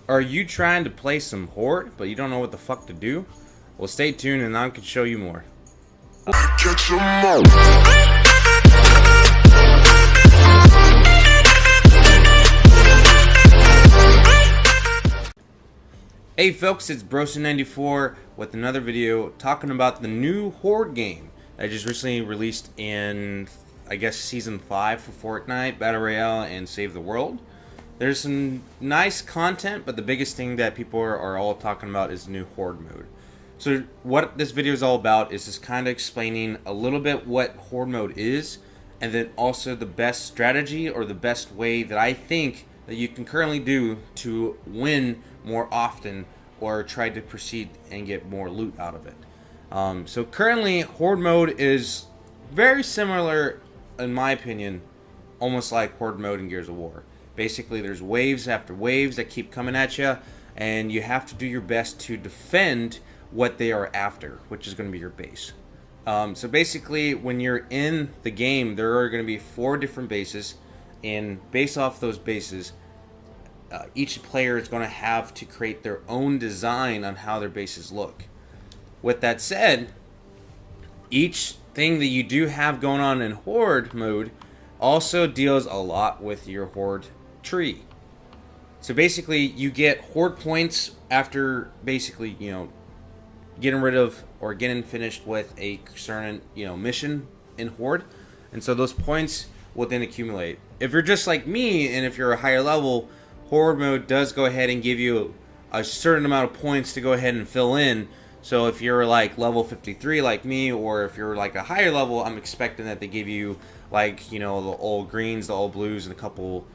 Are you trying to play some Horde, but you don't know what the fuck to do? Well, stay tuned and I can show you more. Catch 'em all. Hey folks, it's Brosen94 with another video talking about the new Horde game that just recently released in, I guess, Season 5 for Fortnite, Battle Royale, and Save the World. There's some nice content, but the biggest thing that people are all talking about is the new Horde mode. So what this video is all about is just kind of explaining a little bit what Horde mode is, and then also the best strategy or the best way that I think that you can currently do to win more often or try to proceed and get more loot out of it. So currently Horde mode is very similar, in my opinion, almost like Horde mode in Gears of War. Basically there's waves after waves that keep coming at you, and you have to do your best to defend what they are after, which is going to be your base. So basically when you're in the game, there are going to be 4 different bases, and based off those bases, each player is going to have to create their own design on how their bases look. With that said, each thing that you do have going on in Horde mode also deals a lot with your Horde tree. So basically you get Horde points after basically, getting rid of or getting finished with a certain, mission in Horde. And so those points will then accumulate. If you're just like me and if you're a higher level, Horde mode does go ahead and give you a certain amount of points to go ahead and fill in. So if you're like level 53 like me, or if you're like a higher level, I'm expecting that they give you like, the all greens, the all blues, and a couple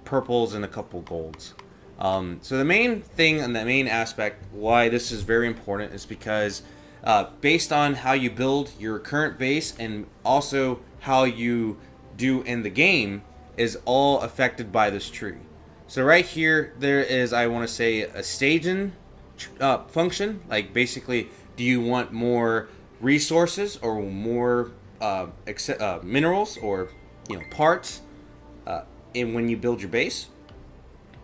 purples and a couple golds. So the main thing and the main aspect why this is very important is because based on how you build your current base and also how you do in the game is all affected by this tree. So right here there is, I want to say, a staging function. Like basically, do you want more resources or more minerals or parts in when you build your base?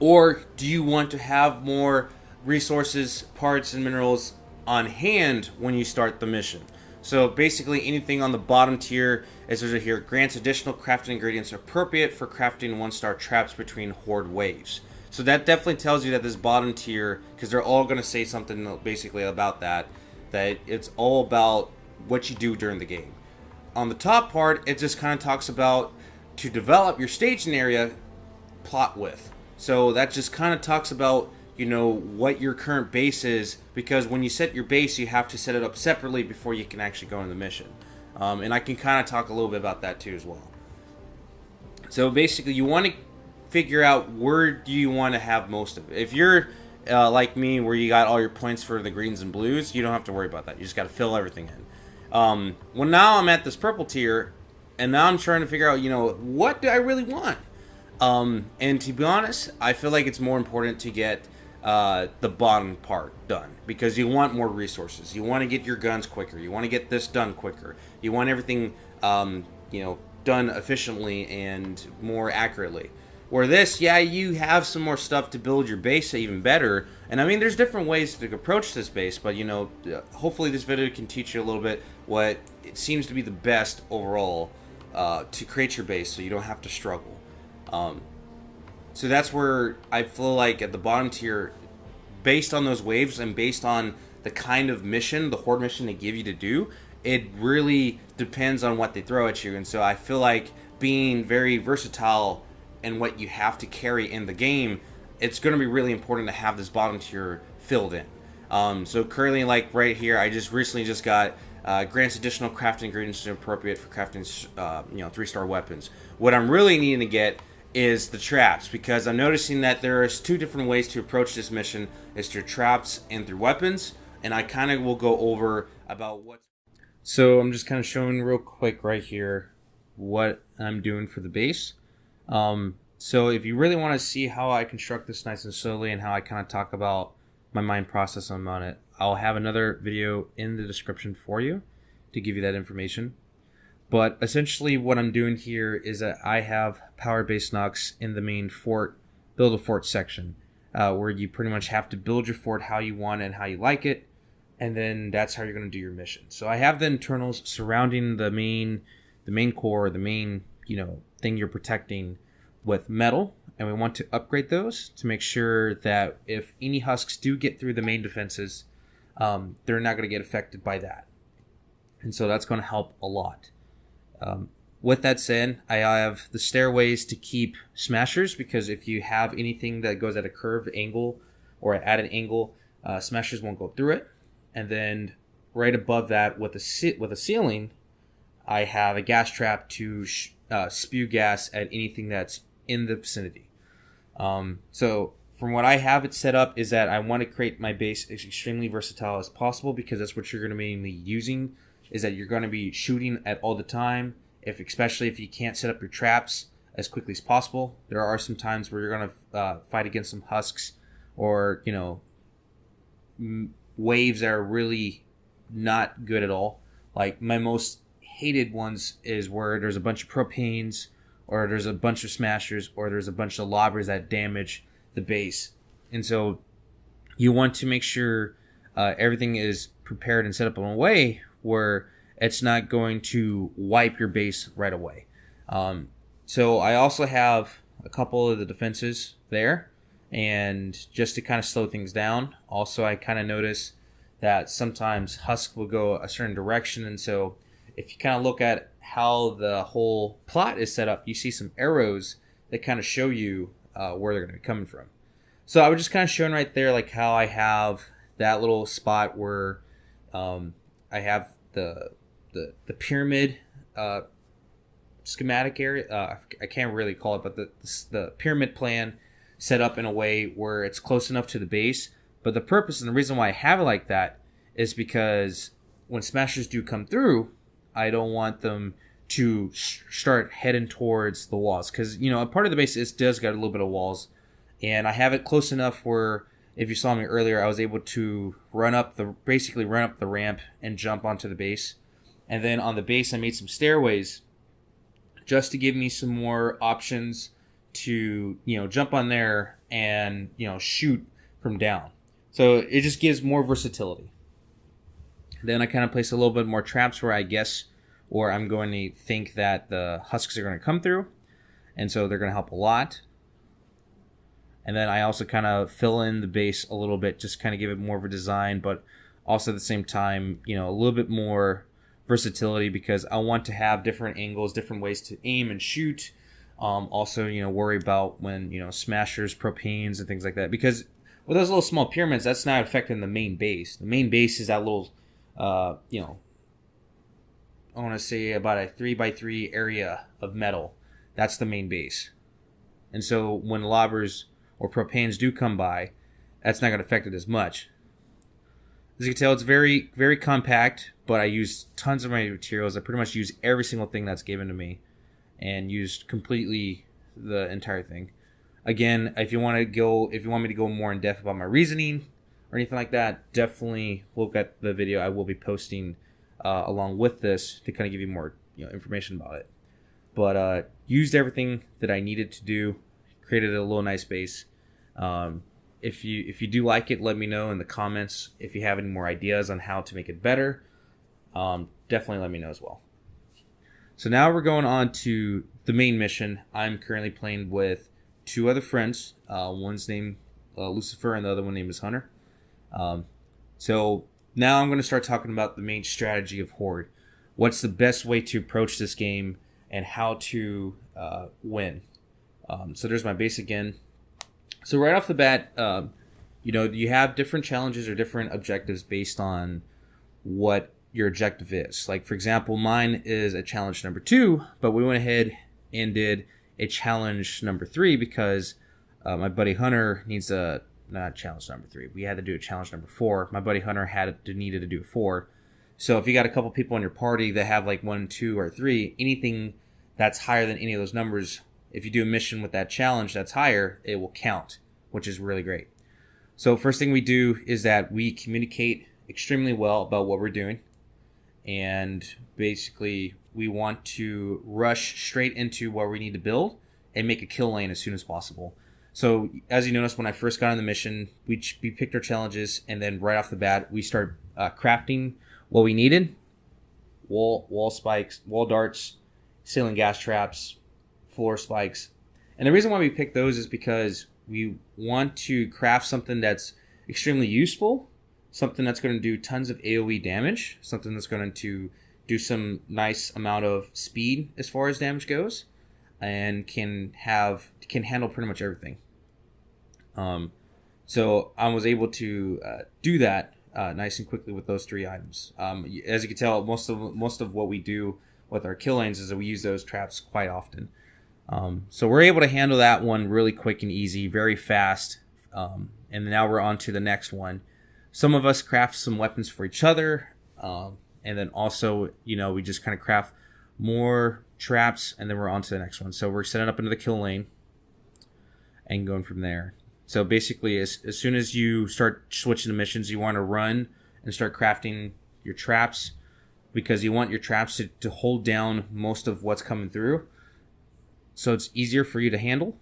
Or do you want to have more resources, parts, and minerals on hand when you start the mission? So basically anything on the bottom tier, as there's here, grants additional crafting ingredients appropriate for crafting 1-star traps between Horde waves. So that definitely tells you that this bottom tier, because they're all going to say something basically about that it's all about what you do during the game. On the top part, it just kind of talks about to develop your staging area plot width. So that just kind of talks about what your current base is, because when you set your base you have to set it up separately before you can actually go into the mission. And I can kind of talk a little bit about that too as well. So basically you want to figure out where do you want to have most of it. If you're like me, where you got all your points for the greens and blues, you don't have to worry about that. You just got to fill everything in. Well, now I'm at this purple tier, and now I'm trying to figure out what do I really want. And to be honest, I feel like it's more important to get the bottom part done, because you want more resources. You want to get your guns quicker. You want to get this done quicker. You want everything, done efficiently and more accurately. Where this, yeah, you have some more stuff to build your base even better. And I mean, there's different ways to approach this base, but hopefully this video can teach you a little bit what it seems to be the best overall to create your base, so you don't have to struggle. So that's where I feel like at the bottom tier, based on those waves and based on the kind of mission, the Horde mission they give you to do, it really depends on what they throw at you. And so I feel like being very versatile in what you have to carry in the game, it's going to be really important to have this bottom tier filled in. So currently, like right here, I just recently got grants additional crafting ingredients appropriate for crafting 3-star weapons. What I'm really needing to get is the traps, because I'm noticing that there's 2 different ways to approach this mission. It's through traps and through weapons, and I kind of will go over about what. So I'm just kind of showing real quick right here what I'm doing for the base. So if you really want to see how I construct this nice and slowly and how I kind of talk about my mind process on it, I'll have another video in the description for you to give you that information. But essentially what I'm doing here is that I have power base knocks in the main fort, build a fort section. where you pretty much have to build your fort how you want and how you like it, and then that's how you're going to do your mission. So I have the internals surrounding the main core, the main thing you're protecting with metal, and we want to upgrade those to make sure that if any husks do get through the main defenses, they're not going to get affected by that. And so that's going to help a lot. With that said, I have the stairways to keep smashers, because if you have anything that goes at a curved angle or at an angle, smashers won't go through it. And then right above that with a ceiling, I have a gas trap to spew gas at anything that's in the vicinity. So from what I have it set up is that I want to create my base as extremely versatile as possible, because that's what you're going to be mainly using, is that you're going to be shooting at all the time, especially if you can't set up your traps as quickly as possible. There are some times where you're going to fight against some husks or, waves that are really not good at all. Like my most hated ones is where there's a bunch of propanes, or there's a bunch of smashers, or there's a bunch of lobbers that damage the base. And so you want to make sure everything is prepared and set up in a way where it's not going to wipe your base right away. So I also have a couple of the defenses there, and just to kind of slow things down. Also, I kind of notice that sometimes Husk will go a certain direction, and so if you kind of look at how the whole plot is set up, you see some arrows that kind of show you where they're going to be coming from. So I was just kind of showing right there like how I have that little spot where I have the pyramid schematic area. I can't really call it, but the pyramid plan set up in a way where it's close enough to the base. But the purpose and the reason why I have it like that is because when smashers do come through, I don't want them to start heading towards the walls, because a part of the base does got a little bit of walls, and I have it close enough where if you saw me earlier, I was able to basically run up the ramp and jump onto the base. And then on the base, I made some stairways just to give me some more options to jump on there and shoot from down. So it just gives more versatility. Then I kind of place a little bit more traps where I'm going to think that the husks are going to come through, and so they're going to help a lot. And then I also kind of fill in the base a little bit, just kind of give it more of a design, but also at the same time, a little bit more versatility, because I want to have different angles, different ways to aim and shoot. Also, worry about when, smashers, propanes, and things like that. Because with those little small pyramids, that's not affecting the main base. The main base is that little, I want to say about a 3x3 area of metal. That's the main base. And so when lobbers or propanes do come by, that's not going to affect it as much. As you can tell, it's very, very compact, but I use tons of my materials. I pretty much use every single thing that's given to me and used completely the entire thing. Again, if you want me to go more in depth about my reasoning or anything like that, definitely look at the video I will be posting along with this to kind of give you more information about it. But used everything that I needed to do, created a little nice base. If you do like it, let me know in the comments. If you have any more ideas on how to make it better, definitely let me know as well. So now we're going on to the main mission. I'm currently playing with two other friends. One's named Lucifer, and the other one named is Hunter. So now I'm going to start talking about the main strategy of Horde. What's the best way to approach this game and how to win. So there's my base again. So right off the bat, you have different challenges or different objectives based on what your objective is. Like, for example, mine is a challenge number 2, but we went ahead and did a challenge number 3 because my buddy Hunter needs not challenge number 3. We had to do a challenge number 4. My buddy Hunter needed to do 4. So if you got a couple people in your party that have like 1, 2, or 3, anything that's higher than any of those numbers, if you do a mission with that challenge that's higher, it will count, which is really great. So first thing we do is that we communicate extremely well about what we're doing. And basically, we want to rush straight into what we need to build and make a kill lane as soon as possible. So as you noticed, when I first got on the mission, we picked our challenges, and then right off the bat, we start crafting what we needed: wall spikes, wall darts, ceiling gas traps, floor spikes. And the reason why we picked those is because we want to craft something that's extremely useful, something that's going to do tons of AoE damage, something that's going to do some nice amount of speed as far as damage goes, and can handle pretty much everything. So I was able to do that nice and quickly with those 3 items. As you can tell, most of what we do with our kill lanes is that we use those traps quite often. So we're able to handle that one really quick and easy, very fast. And now we're on to the next one. Some of us craft some weapons for each other, and then also, we just kind of craft more traps, and then we're on to the next one. So we're setting up into the kill lane and going from there. So basically, as soon as you start switching to missions, you want to run and start crafting your traps, because you want your traps to hold down most of what's coming through, so it's easier for you to handle.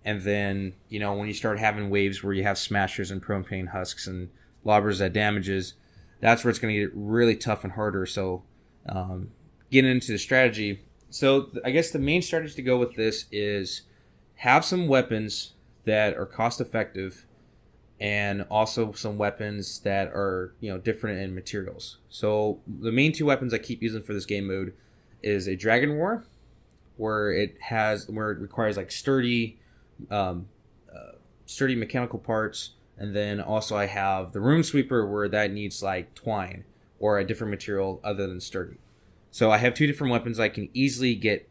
And then, when you start having waves where you have smashers and propane husks and lobbers that damages, that's where it's going to get really tough and harder. So getting into the strategy. So I guess the main strategy to go with this is have some weapons that are cost effective, and also some weapons that are different in materials. So the main 2 weapons I keep using for this game mode is a Dragon Roar, where it requires like sturdy mechanical parts, and then also I have the Room Sweeper, where that needs like twine or a different material other than sturdy. So I have 2 different weapons I can easily get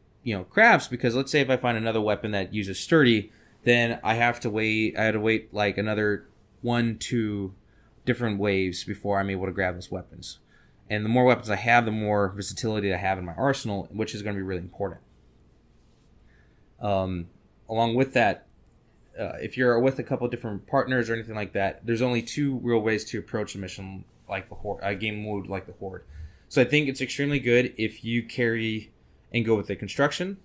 crafts, because let's say if I find another weapon that uses sturdy, then I had to wait like another 1-2 different waves before I'm able to grab those weapons. And the more weapons I have, the more versatility I have in my arsenal, which is going to be really important. Along with that, if you're with a couple different partners or anything like that, there's only 2 real ways to approach a mission like the Horde, a game mode like the Horde. So I think it's extremely good if you carry and go with the constructor.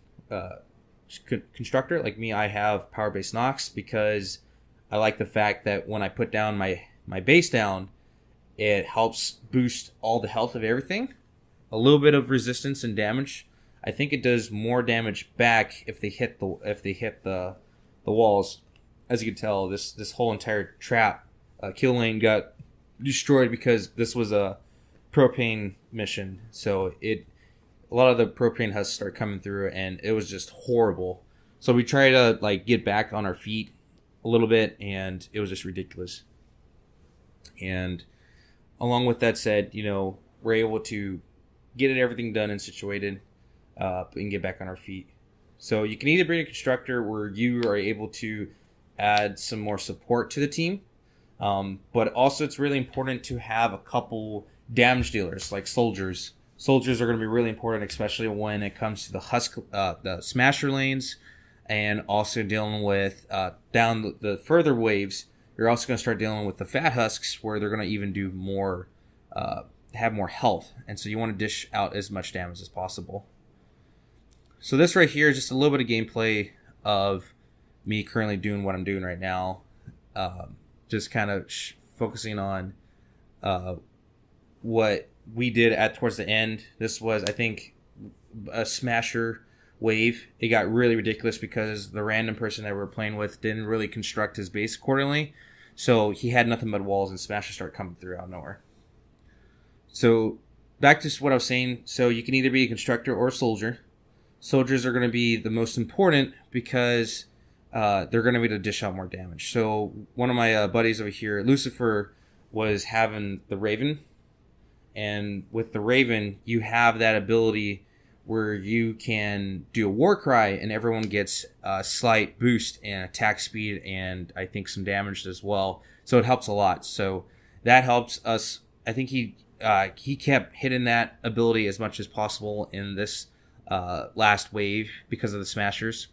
Like me, I have power-based Nox, because I like the fact that when I put down my base down, it helps boost all the health of everything. A little bit of resistance and damage. I think it does more damage back if they hit the walls. As you can tell, this whole entire trap kill lane got destroyed because this was a propane mission. So a lot of the propane husks start coming through, and it was just horrible. So we tried to get back on our feet a little bit, and it was just ridiculous. And along with that said, we're able to get everything done and situated, and get back on our feet. So you can either bring a constructor where you are able to add some more support to the team, but also it's really important to have a couple damage dealers like soldiers. Soldiers are going to be really important, especially when it comes to the smasher lanes, and also dealing with down the further waves. You're also going to start dealing with the fat husks, where they're going to even do more, have more health, and so you want to dish out as much damage as possible. So this right here is just a little bit of gameplay of me currently doing what I'm doing right now. Just kind of focusing on what we did towards the end. This was, I think, a smasher wave. It got really ridiculous because the random person that we were playing with didn't really construct his base accordingly. So he had nothing but walls, and smashers start coming through out of nowhere. So back to what I was saying. So you can either be a constructor or a soldier. Soldiers are going to be the most important because they're going to be able to dish out more damage. So one of my buddies over here, Lucifer, was having the Raven. And with the Raven, you have that ability where you can do a war cry, and everyone gets a slight boost in attack speed, and I think some damage as well. So it helps a lot. So that helps us. I think he kept hitting that ability as much as possible in this last wave because of the smashers.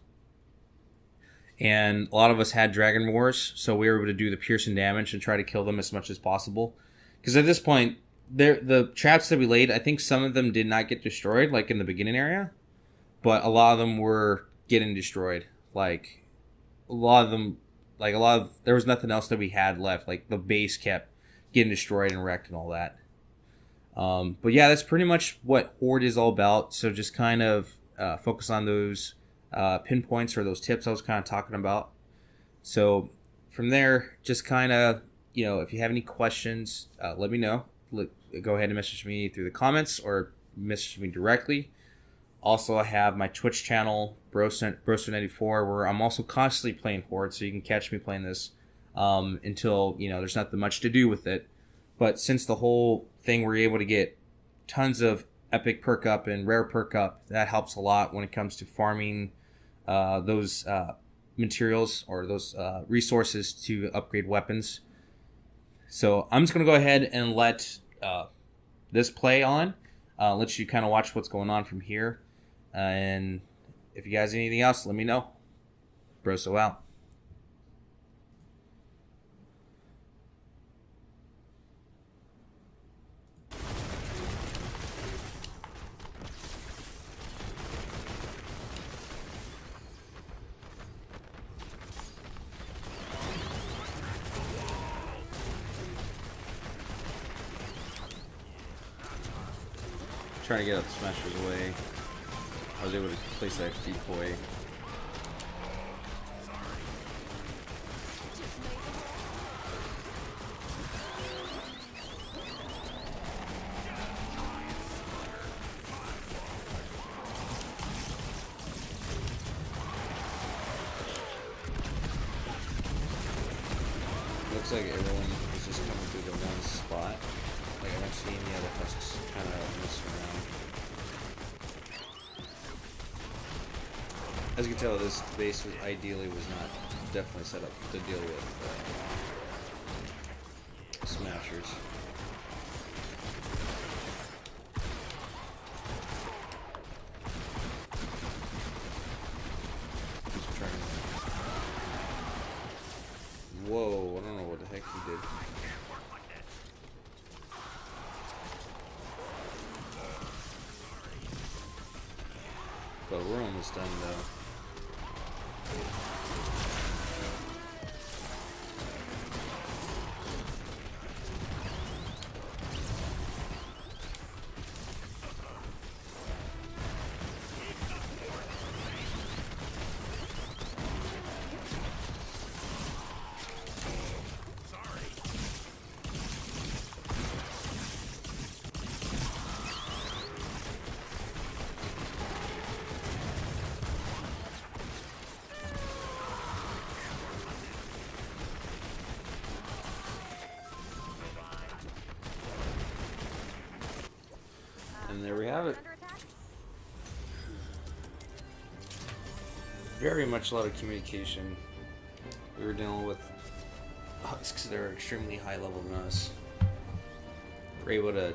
And a lot of us had Dragon Wars, so we were able to do the piercing damage and try to kill them as much as possible. Because at this point, the traps that we laid, I think some of them did not get destroyed, like in the beginning area, but a lot of them were getting destroyed. Like a lot of them, like a lot of, there was nothing else that we had left. Like the base kept getting destroyed and wrecked and all that. But yeah, that's pretty much what Horde is all about. So just kind of focus on those pinpoints or those tips I was kind of talking about. So from there, just kind of, if you have any questions, let me know. Go ahead and message me through the comments or message me directly. Also, I have my Twitch channel, Broster94, where I'm also constantly playing Horde, so you can catch me playing this until, there's nothing much to do with it. But since the whole thing, we're able to get tons of epic perk up and rare perk up, that helps a lot when it comes to farming those materials or those resources to upgrade weapons. So I'm just going to go ahead and let this play on, let you kind of watch what's going on from here. And if you guys need anything else, let me know. Broso out. Trying to get out the smashers away. I was able to place that decoy. Looks like everyone is just coming through the one spot. Like I don't see any other husks kind of messing around. As you can tell, this base ideally was not definitely set up to deal with smashers. Just trying. Whoa! I don't know what the heck he did. But we're almost done though. And there we have it. Very much a lot of communication. We were dealing with husks that are extremely high level than us. We're able to,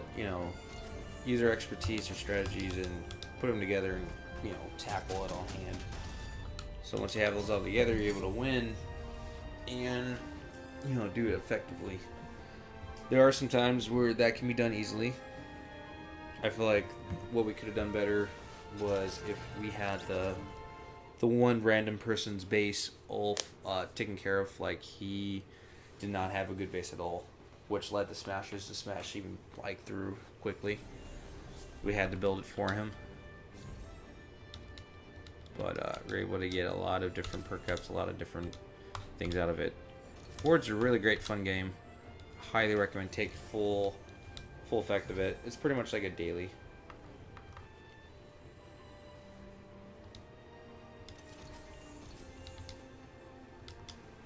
use our expertise or strategies and put them together and, tackle it on hand. So once you have those all together, you're able to win and, do it effectively. There are some times where that can be done easily. I feel like what we could have done better was if we had the one random person's base all taken care of. Like, he did not have a good base at all, which led the smashers to smash even through quickly. We had to build it for him, but we were able to get a lot of different perk ups, a lot of different things out of it. Horde's a really great fun game. Highly recommend take full effect of it. It's pretty much like a daily.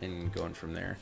And going from there.